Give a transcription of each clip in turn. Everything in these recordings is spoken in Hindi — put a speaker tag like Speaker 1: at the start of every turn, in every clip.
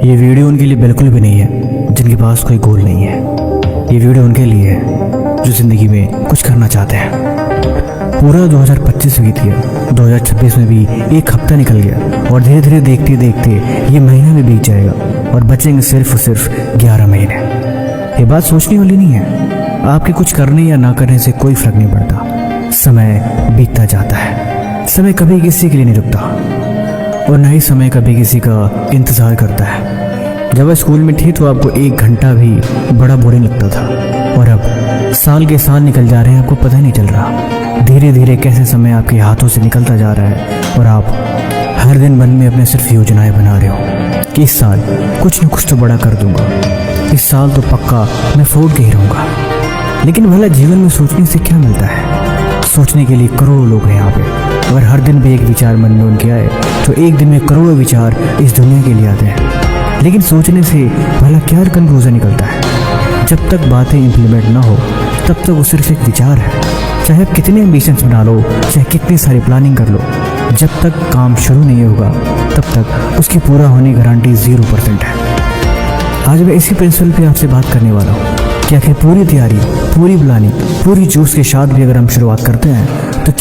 Speaker 1: ये वीडियो उनके लिए बिल्कुल भी नहीं है जिनके पास कोई गोल नहीं है। ये वीडियो उनके लिए है जो ज़िंदगी में कुछ करना चाहते हैं। पूरा 2025 बीत गया, 2026 में भी एक हफ्ता निकल गया और धीरे धीरे देखते देखते ये महीना भी बीत जाएगा और बचेंगे सिर्फ और सिर्फ 11 महीने। ये बात सोचने वाली नहीं है। आपके कुछ करने या ना करने से कोई फर्क नहीं पड़ता। समय बीतता जाता है। समय कभी किसी के लिए नहीं रुकता और न ही समय कभी किसी का इंतज़ार करता है। जब आप स्कूल में थे तो आपको 1 घंटा भी बड़ा बोरिंग लगता था और अब साल के साल निकल जा रहे हैं, आपको पता ही नहीं चल रहा। धीरे धीरे कैसे समय आपके हाथों से निकलता जा रहा है और आप हर दिन मन में अपने सिर्फ योजनाएं बना रहे हो कि इस साल कुछ न कुछ तो बड़ा कर दूंगा, इस साल तो पक्का मैं फोड़ के ही रहूँगा। लेकिन भला जीवन में सोचने से क्या मिलता है? सोचने के लिए करोड़ों लोग हैं यहाँ पे। अगर हर दिन भी एक विचार मन में उनके आए तो एक दिन में करोड़ों विचार इस दुनिया के लिए आते हैं। लेकिन सोचने से भला क्या कंक्लूजन निकलता है? जब तक बातें इम्प्लीमेंट ना हो तब तक वो सिर्फ एक विचार है। चाहे आप कितने एम्बिशंस बना लो, चाहे कितनी सारी प्लानिंग कर लो, जब तक काम शुरू नहीं होगा तब तक उसकी पूरा होने की गारंटी 0% है। आज मैं इसी प्रिंसिपल पे आपसे बात करने वाला हूँ कि आखिर पूरी तैयारी, पूरी प्लानिंग, पूरी जोश के साथ भी अगर हम शुरुआत करते हैं तो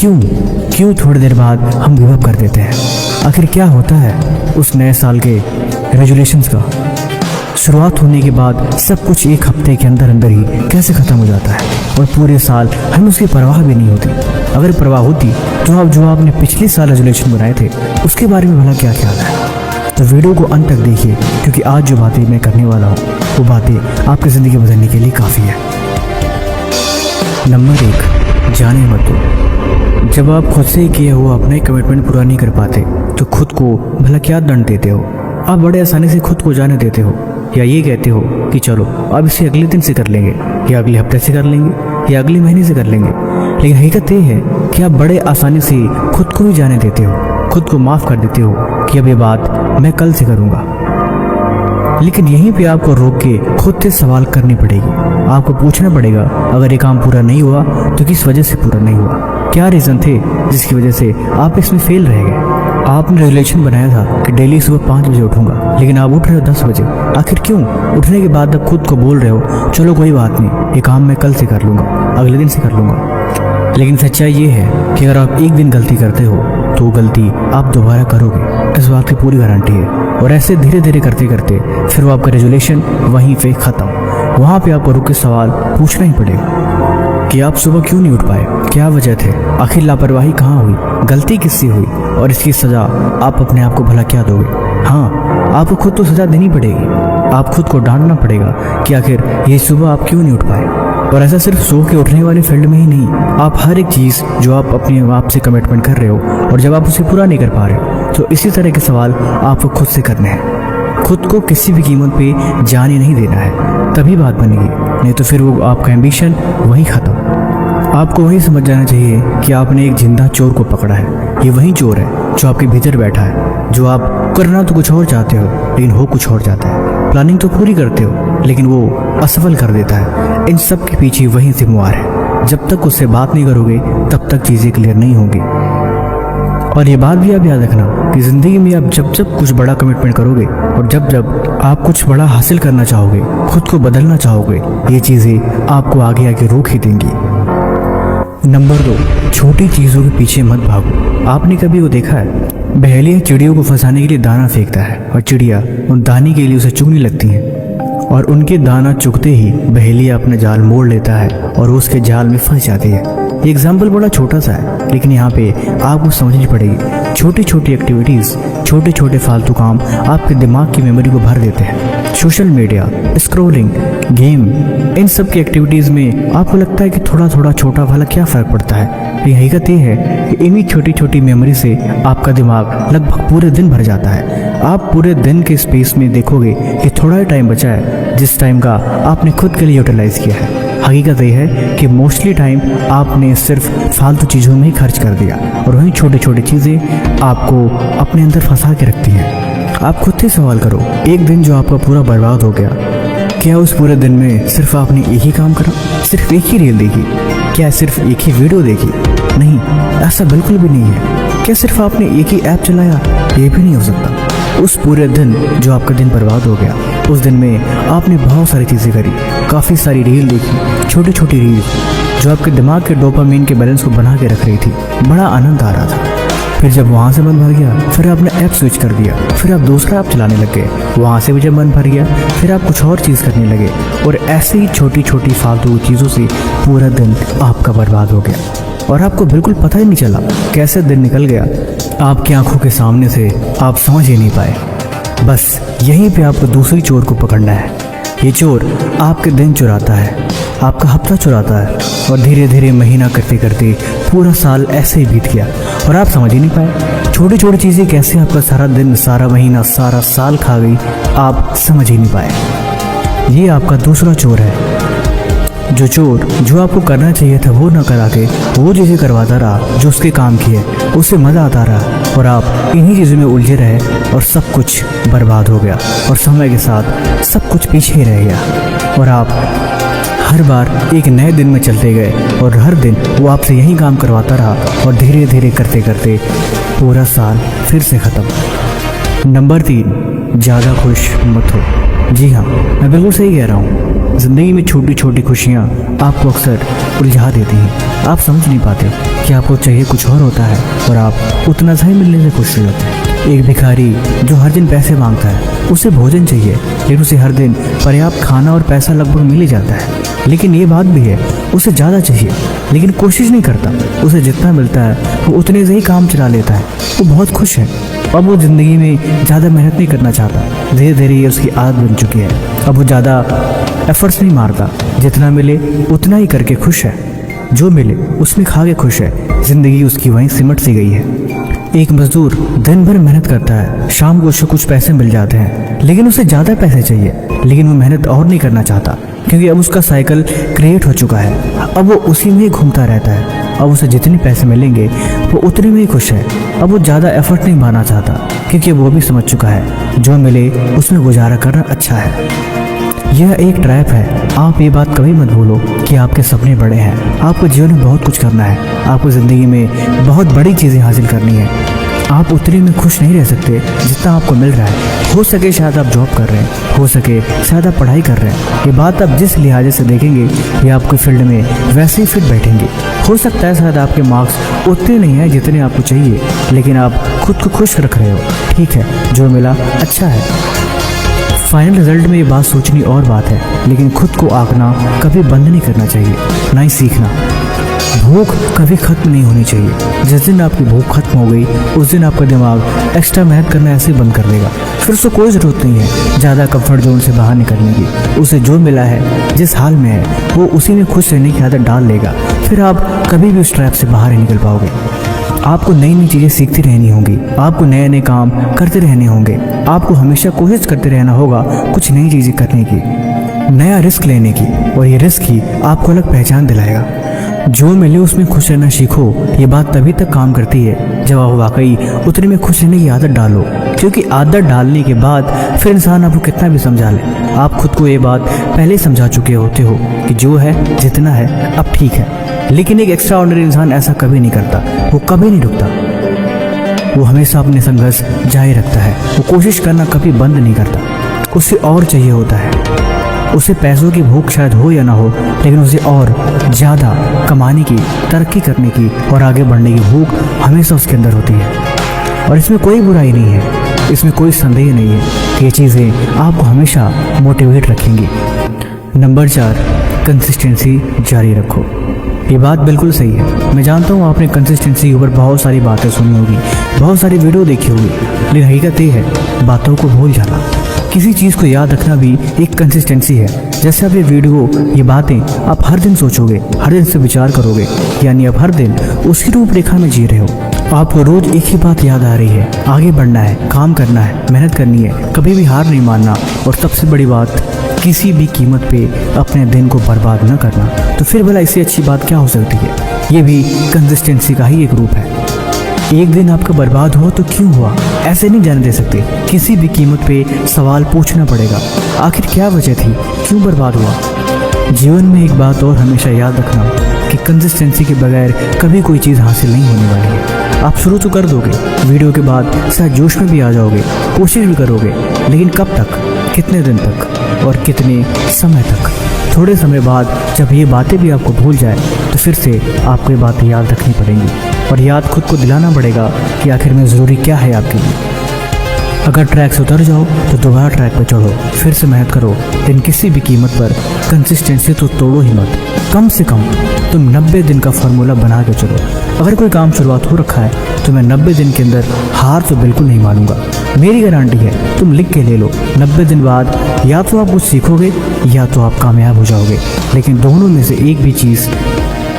Speaker 1: क्यों थोड़ी देर बाद हम गिव अप कर देते हैं? आखिर क्या होता है उस नए साल के रेजोल्यूशंस का? शुरुआत होने के बाद सब कुछ 1 हफ्ते के अंदर अंदर ही कैसे ख़त्म हो जाता है और पूरे साल हमें उसकी परवाह भी नहीं होती। अगर परवाह होती तो जो आपने पिछले साल रेजोल्यूशन बनाए थे उसके बारे में भला क्या ख्याल है? तो वीडियो को अंत तक देखिए क्योंकि आज जो बातें मैं करने वाला हूँ वो बातें आपकी ज़िंदगी बदलने के लिए काफ़ी है। नंबर 1, जाने मत दो। जब आप खुद से किया हुआ अपना कमिटमेंट पूरा नहीं कर पाते तो खुद को भला क्या दंड देते हो? आप बड़े आसानी से खुद को जाने देते हो या ये कहते हो कि चलो अब इसे अगले दिन से कर लेंगे या अगले हफ्ते से कर लेंगे या अगले महीने से कर लेंगे। लेकिन हकीकत ये है कि आप बड़े आसानी से खुद को भी जाने देते हो, खुद को माफ़ कर देते हो कि अब ये बात मैं कल से करूँगा। लेकिन यहीं पे आपको रोक के खुद से सवाल करनी पड़ेगी। आपको पूछना पड़ेगा अगर ये काम पूरा नहीं हुआ तो किस वजह से पूरा नहीं हुआ, क्या रीज़न थे जिसकी वजह से आप इसमें फेल रह गए। आपने रेजोल्यूशन बनाया था कि डेली सुबह 5 बजे उठूंगा, लेकिन आप उठ रहे हो 10 बजे। आखिर क्यों? उठने के बाद आप खुद को बोल रहे हो चलो कोई बात नहीं, ये काम मैं कल से कर लूँगा, अगले दिन से कर लूँगा। लेकिन सच्चाई ये है कि अगर आप एक दिन गलती करते हो तो वो गलती आप दोबारा करोगे, इस बात की पूरी गारंटी है। और ऐसे धीरे धीरे करते करते फिर वो आपका रेजोल्यूशन वहीं पे ख़त्म। वहाँ पे आपको रुक के सवाल पूछना ही पड़ेगा कि आप सुबह क्यों नहीं उठ पाए, क्या वजह थे, आखिर लापरवाही कहाँ हुई, गलती किससे हुई और इसकी सज़ा आप अपने आप को भला क्या दोगे? हाँ, आपको खुद तो सज़ा देनी पड़ेगी। आप खुद को डांटना पड़ेगा कि आखिर ये सुबह आप क्यों नहीं उठ पाए। और ऐसा सिर्फ सो के उठने वाले फील्ड में ही नहीं, आप हर एक चीज़ जो आप अपने आप से कमिटमेंट कर रहे हो और जब आप उसे पूरा नहीं कर पा रहे हो तो इसी तरह के सवाल आपको खुद से करने हैं। खुद को किसी भी कीमत पे जाने नहीं देना है, तभी बात बनेगी, नहीं तो फिर वो आपका एम्बिशन वहीं ख़त्म। आपको वही समझ जाना चाहिए कि आपने एक जिंदा चोर को पकड़ा है। ये वही चोर है जो आपके भीतर बैठा है, जो आप करना तो कुछ और चाहते हो लेकिन हो कुछ और जाता है। प्लानिंग तो पूरी करते हो लेकिन वो असफल कर देता है। इन सब के पीछे वही जिम्मेवार है। जब तक उससे बात नहीं करोगे तब तक चीज़ें क्लियर नहीं होंगी। और ये बात भी आप याद रखना कि ज़िंदगी में आप जब जब कुछ बड़ा कमिटमेंट करोगे और जब जब आप कुछ बड़ा हासिल करना चाहोगे, खुद को बदलना चाहोगे, ये चीज़ें आपको आगे आगे रोक ही देंगी। नंबर 2, छोटी चीज़ों के पीछे मत भागो। आपने कभी वो देखा है, बहेलियाँ चिड़ियों को फंसाने के लिए दाना फेंकता है और चिड़िया उन दाने के लिए उसे चुगने लगती हैं और उनके दाना चुगते ही बहेलिया अपना जाल मोड़ लेता है और उसके जाल में फंस जाती है। ये एग्जाम्पल बड़ा छोटा सा है लेकिन यहाँ पे आपको समझनी पड़ेगी। छोटी छोटी एक्टिविटीज़, छोटे छोटे फालतू काम आपके दिमाग की मेमोरी को भर देते हैं। सोशल मीडिया, स्क्रोलिंग, गेम, इन सब की एक्टिविटीज़ में आपको लगता है कि थोड़ा थोड़ा छोटा भला क्या फ़र्क पड़ता है। ये हकीकत ये है कि इन्हीं छोटी छोटी मेमोरी से आपका दिमाग लगभग पूरे दिन भर जाता है। आप पूरे दिन के स्पेस में देखोगे कि थोड़ा ही टाइम बचा है जिस टाइम का आपने खुद के लिए यूटिलाइज़ किया है। हकीकत ये है कि मोस्टली टाइम आपने सिर्फ फालतू चीज़ों में ही खर्च कर दिया और वही छोटी छोटी चीज़ें आपको अपने अंदर फंसा के रखती हैं। आप खुद से सवाल करो, एक दिन जो आपका पूरा बर्बाद हो गया, क्या उस पूरे दिन में सिर्फ आपने एक ही काम करा, सिर्फ एक ही रील देखी, क्या सिर्फ एक ही वीडियो देखी? नहीं, ऐसा बिल्कुल भी नहीं है। क्या सिर्फ आपने एक ही ऐप चलाया? ये भी नहीं हो सकता। उस पूरे दिन जो आपका दिन बर्बाद हो गया, उस दिन में आपने बहुत सारी चीज़ें करी, काफ़ी सारी रील देखी, छोटी छोटी रील जो आपके दिमाग के डोपामाइन के बैलेंस को बना के रख रही थी। बड़ा आनंद आ रहा था। फिर जब वहाँ से मन भर गया, फिर आपने ऐप स्विच कर दिया, फिर आप दूसरा ऐप चलाने लग गए। वहाँ से भी जब मन भर गया, फिर आप कुछ और चीज़ करने लगे, और ऐसे ही छोटी छोटी फालतू चीज़ों से पूरा दिन आपका बर्बाद हो गया और आपको बिल्कुल पता ही नहीं चला कैसे दिन निकल गया। आपकी आंखों के सामने से आप समझ ही नहीं पाए। बस यहीं पे आपको दूसरी चोर को पकड़ना है। ये चोर आपके दिन चुराता है, आपका हफ्ता चुराता है, और धीरे धीरे महीना करते करते पूरा साल ऐसे ही बीत गया और आप समझ ही नहीं पाए। छोटी छोटी चीज़ें कैसे आपका सारा दिन, सारा महीना, सारा साल खा गई, आप समझ ही नहीं पाए। ये आपका दूसरा चोर है। जो चोर जो आपको करना चाहिए था वो ना करा के वो चीज़ें करवाता रहा जो उसके काम की है, उससे मज़ा आता रहा, और आप इन्हीं चीज़ों में उलझे रहे और सब कुछ बर्बाद हो गया, और समय के साथ सब कुछ पीछे ही रह गया। और आप हर बार एक नए दिन में चलते गए और हर दिन वो आपसे यही काम करवाता रहा, और धीरे धीरे करते करते पूरा साल फिर से ख़त्म। नंबर 3, ज़्यादा खुश मत हो। जी हाँ, मैं बिल्कुल सही कह रहा हूँ। ज़िंदगी में छोटी छोटी खुशियाँ आपको अक्सर उलझा देती हैं। आप समझ नहीं पाते कि आपको चाहिए कुछ और होता है, और आप उतना सा ही मिलने से खुश होते हैं। एक भिखारी जो हर दिन पैसे मांगता है, उसे भोजन चाहिए, लेकिन उसे हर दिन पर्याप्त खाना और पैसा लगभग मिल ही जाता है। लेकिन ये बात भी है, उसे ज़्यादा चाहिए, लेकिन कोशिश नहीं करता। उसे जितना मिलता है वो उतने से ही काम चला लेता है। वो बहुत खुश है। अब वो ज़िंदगी में ज़्यादा मेहनत नहीं करना चाहता। धीरे धीरे ये उसकी आदत बन चुकी है। अब वो ज़्यादा एफर्ट्स नहीं मारता, जितना मिले उतना ही करके खुश है। जो मिले उसमें खा के खुश है। ज़िंदगी उसकी वहीं सिमट सी गई है। एक मजदूर दिन भर मेहनत करता है, शाम को उसे कुछ पैसे मिल जाते हैं, लेकिन उसे ज़्यादा पैसे चाहिए, लेकिन वो मेहनत और नहीं करना चाहता, क्योंकि अब उसका साइकिल क्रिएट हो चुका है। अब वो उसी में ही घूमता रहता है। अब उसे जितने पैसे मिलेंगे वो उतने में ही खुश है। अब वो ज़्यादा एफर्ट नहीं मारना चाहता, क्योंकि वो भी समझ चुका है जो मिले उसमें गुजारा करना अच्छा है। यह एक ट्रैप है। आप ये बात कभी मत भूलो कि आपके सपने बड़े हैं। आपको जीवन में बहुत कुछ करना है। आपको ज़िंदगी में बहुत बड़ी चीज़ें हासिल करनी है। आप उतने में खुश नहीं रह सकते जितना आपको मिल रहा है। हो सके शायद आप जॉब कर रहे हैं, हो सके शायद आप पढ़ाई कर रहे हैं। ये बात आप जिस लिहाजे से देखेंगे ये आपके फील्ड में वैसे ही फिट बैठेंगे। हो सकता है शायद आपके मार्क्स उतने नहीं हैं जितने आपको चाहिए, लेकिन आप खुद को खुश रख रहे हो। ठीक है, जो मिला अच्छा है। फाइनल रिजल्ट में ये बात सोचनी और बात है, लेकिन खुद को आंकना कभी बंद नहीं करना चाहिए, ना ही सीखना। भूख कभी खत्म नहीं होनी चाहिए। जिस दिन आपकी भूख खत्म हो गई उस दिन आपका दिमाग एक्स्ट्रा मेहनत करना ऐसे बंद कर देगा। फिर उसको कोई ज़रूरत नहीं है ज़्यादा कंफर्ट जोन से बाहर निकलने की। उसे जो मिला है, जिस हाल में है, वो उसी में खुश रहने की आदत डाल लेगा। फिर आप कभी भी उस ट्रैप से बाहर नहीं निकल पाओगे। आपको नई नई चीज़ें सीखती रहनी होंगी। आपको नए नए काम करते रहने होंगे। आपको हमेशा कोशिश करते रहना होगा कुछ नई चीज़ें करने की, नया रिस्क लेने की, और ये रिस्क ही आपको अलग पहचान दिलाएगा। जो मिले उसमें खुश रहना सीखो। ये बात तभी तक काम करती है जब आप वाकई उतने में खुश रहने की आदत डालो, क्योंकि आदत डालने के बाद फिर इंसान आपको कितना भी समझा ले, आप खुद को ये बात पहले समझा चुके होते हो कि जो है जितना है अब ठीक है। लेकिन एक एक्स्ट्रा ऑर्डिनरी इंसान ऐसा कभी नहीं करता। वो कभी नहीं रुकता। वो हमेशा अपने संघर्ष जारी रखता है। वो कोशिश करना कभी बंद नहीं करता। उसे और चाहिए होता है। उसे पैसों की भूख शायद हो या ना हो, लेकिन उसे और ज़्यादा कमाने की, तरक्की करने की और आगे बढ़ने की भूख हमेशा उसके अंदर होती है। और इसमें कोई बुराई नहीं है, इसमें कोई संदेह नहीं है कि ये चीज़ें आपको हमेशा मोटिवेट रखेंगी। नंबर 4, कंसिस्टेंसी जारी रखो। ये बात बिल्कुल सही है। मैं जानता हूँ आपने कंसिस्टेंसी के ऊपर बहुत सारी बातें सुनी होगी, बहुत सारी वीडियो देखी होगी, लेकिन हकीकत ये है बातों को भूल जाना। किसी चीज़ को याद रखना भी एक कंसिस्टेंसी है। जैसे आप ये वीडियो, ये बातें आप हर दिन सोचोगे, हर दिन से विचार करोगे, यानी आप हर दिन उसी रूपरेखा में जी रहे हो। आपको रोज एक ही बात याद आ रही है, आगे बढ़ना है, काम करना है, मेहनत करनी है, कभी भी हार नहीं मानना, और सबसे बड़ी बात, किसी भी कीमत पे अपने दिन को बर्बाद न करना। तो फिर भला इससे अच्छी बात क्या हो सकती है। ये भी कंसिस्टेंसी का ही एक रूप है। एक दिन आपका बर्बाद हुआ तो क्यों हुआ, ऐसे नहीं जाने दे सकते। किसी भी कीमत पे सवाल पूछना पड़ेगा, आखिर क्या वजह थी, क्यों बर्बाद हुआ। जीवन में एक बात और हमेशा याद रखना कि कंसिस्टेंसी के बगैर कभी कोई चीज़ हासिल नहीं होने वाली है। आप शुरू तो कर दोगे, वीडियो के बाद शायद जोश में भी आ जाओगे, कोशिश भी करोगे, लेकिन कब तक, कितने दिन तक और कितने समय तक? थोड़े समय बाद जब ये बातें भी आपको भूल जाए तो फिर से आपको ये बातें याद रखनी पड़ेंगी और याद खुद को दिलाना पड़ेगा कि आखिर में ज़रूरी क्या है आपके लिए। अगर ट्रैक से उतर जाओ तो दोबारा ट्रैक पर चढ़ो, फिर से मेहनत करो, लेकिन किसी भी कीमत पर कंसिस्टेंसी तो तोड़ो ही मत। कम से कम तुम 90 दिन का फार्मूला बना के चलो। अगर कोई काम शुरुआत हो रखा है तो मैं 90 दिन के अंदर हार तो बिल्कुल नहीं मानूंगा। मेरी गारंटी है, तुम लिख के ले लो, 90 दिन बाद या तो आप कुछ सीखोगे या तो आप कामयाब हो जाओगे, लेकिन दोनों में से एक भी चीज़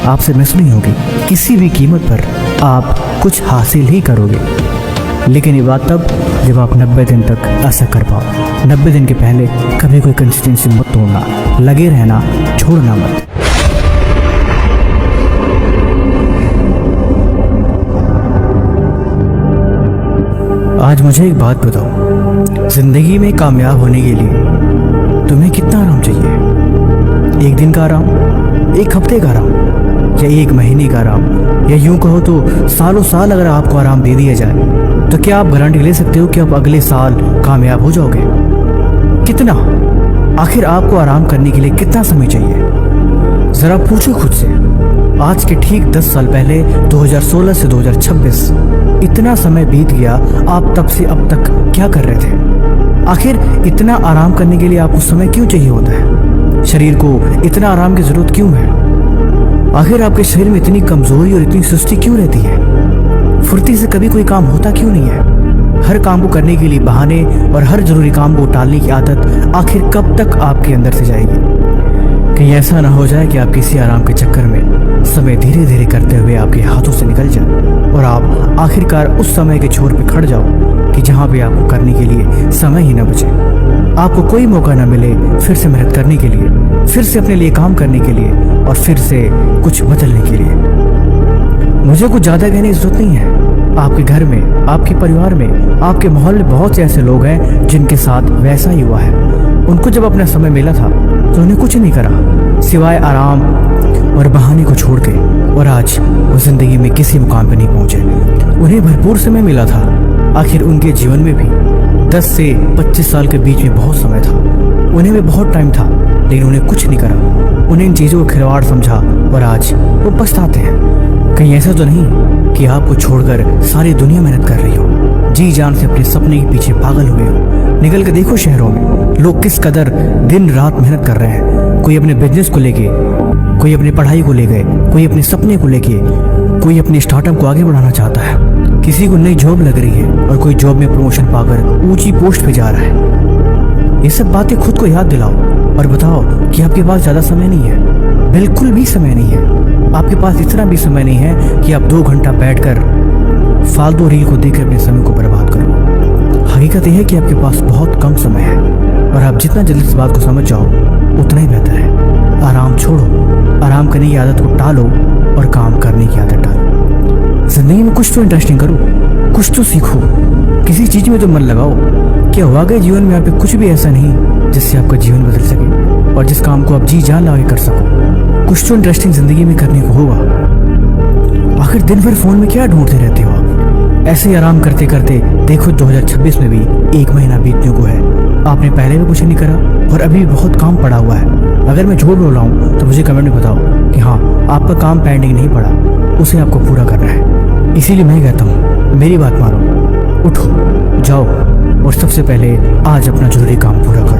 Speaker 1: आपसे मिस नहीं होगी। किसी भी कीमत पर आप कुछ हासिल ही करोगे, लेकिन ये बात तब जब आप 90 दिन तक ऐसा कर पाओ। 90 दिन के पहले कभी कोई कंसिस्टेंसी मत तोड़ना, लगे रहना, छोड़ना मत। आज मुझे एक बात बताओ, जिंदगी में कामयाब होने के लिए तुम्हें कितना आराम चाहिए? एक दिन का आराम, एक हफ्ते का आराम, या एक महीने का आराम, या यूं कहो तो सालों साल अगर आपको आराम दे दिया जाए तो क्या आप गारंटी ले सकते हो कि आप अगले साल कामयाब हो जाओगे? कितना? आखिर आपको आराम करने के लिए कितना समय चाहिए? जरा पूछो खुद से। आज के ठीक 10 साल पहले 2016 से 2026 इतना समय बीत गया, आप तब से अब तक क्या कर रहे थे? आखिर इतना आराम करने के लिए आपको समय क्यों चाहिए होता है? शरीर को इतना आराम की जरूरत क्यों है? आखिर आपके शरीर में इतनी कमजोरी और इतनी सुस्ती क्यों रहती है? फुर्ती से कभी कोई काम होता क्यों नहीं है? हर काम को करने के लिए बहाने और हर जरूरी काम को टालने की आदत आखिर कब तक आपके अंदर से जाएगी? कहीं ऐसा ना हो जाए कि आप किसी आराम के चक्कर में समय धीरे धीरे करते हुए आपके हाथों से निकल जाए और आप आखिरकार उस समय के छोर पे खड़ जाओ कि जहाँ पे आपको करने के लिए समय ही न बचे। आपको कोई मौका न मिले फिर से मेहनत करने के लिए, फिर से अपने लिए काम करने के लिए और फिर से कुछ बदलने के लिए। मुझे कुछ ज़्यादा कहने की जरूरत नहीं है। आपके घर में, आपके परिवार में, आपके माहौल में बहुत से ऐसे लोग हैं जिनके साथ वैसा ही हुआ है। उनको जब अपना समय मिला था तो उन्हें कुछ नहीं करा सिवाय आराम और बहाने को छोड़ के, और आज वो जिंदगी में किसी मुकाम पर नहीं पहुंचे। उन्हें भरपूर समय मिला था। आखिर उनके जीवन में भी 10 से 25 साल के बीच में बहुत समय था, उन्हें भी बहुत टाइम था, लेकिन उन्हें कुछ नहीं करा। उन्हें इन चीज़ों को खिलवाड़ समझा और आज वो पछताते हैं। कहीं ऐसा तो नहीं कि आपको छोड़कर सारी दुनिया मेहनत कर रही हो, जी जान से अपने सपने के पीछे पागल हुए हो। निकल के देखो शहरों में लोग किस कदर दिन रात मेहनत कर रहे हैं। कोई अपने बिजनेस को लेके, कोई अपनी पढ़ाई को ले गए, कोई अपने सपने को लेके, कोई अपने स्टार्टअप को आगे बढ़ाना चाहता है। किसी को नई जॉब लग रही है और कोई जॉब में प्रमोशन पाकर ऊंची पोस्ट पे जा रहा है। ये सब बातें खुद को याद दिलाओ और बताओ कि आपके पास ज़्यादा समय नहीं है, बिल्कुल भी समय नहीं है। आपके पास इतना भी समय नहीं है कि आप 2 घंटा बैठकर फालतू रील को देखकर अपने समय को बर्बाद करो। हकीकत यह है कि आपके पास बहुत कम समय है और आप जितना जल्दी इस बात को समझ जाओ उतना ही बेहतर है। आराम छोड़ो, आराम करने की आदत को टालो और काम करने की आदत डालो। जिंदगी में कुछ तो इंटरेस्टिंग करो, कुछ तो सीखो, किसी चीज़ में तो मन लगाओ। क्या वाकई जीवन में आप पे कुछ भी ऐसा नहीं जिससे आपका जीवन बदल सके और जिस काम को आप जी जान लगा के कर सको? कुछ तो इंटरेस्टिंग जिंदगी में करने को होगा। आखिर दिन भर फोन में क्या ढूंढते रहते हो आप? ऐसे ही आराम करते करते देखो 2026 में भी 1 महीना बीतने को है। आपने पहले भी कुछ नहीं करा और अभी भी बहुत काम पड़ा हुआ है। अगर मैं झूठ बोल रहा हूँ तो मुझे कमेंट में बताओ कि हाँ, आपका काम पेंडिंग नहीं पड़ा, उसे आपको पूरा करना है। इसीलिए मैं कहता हूँ, मेरी बात मानो, उठो, जाओ और सबसे पहले आज अपना जरूरी काम पूरा करो।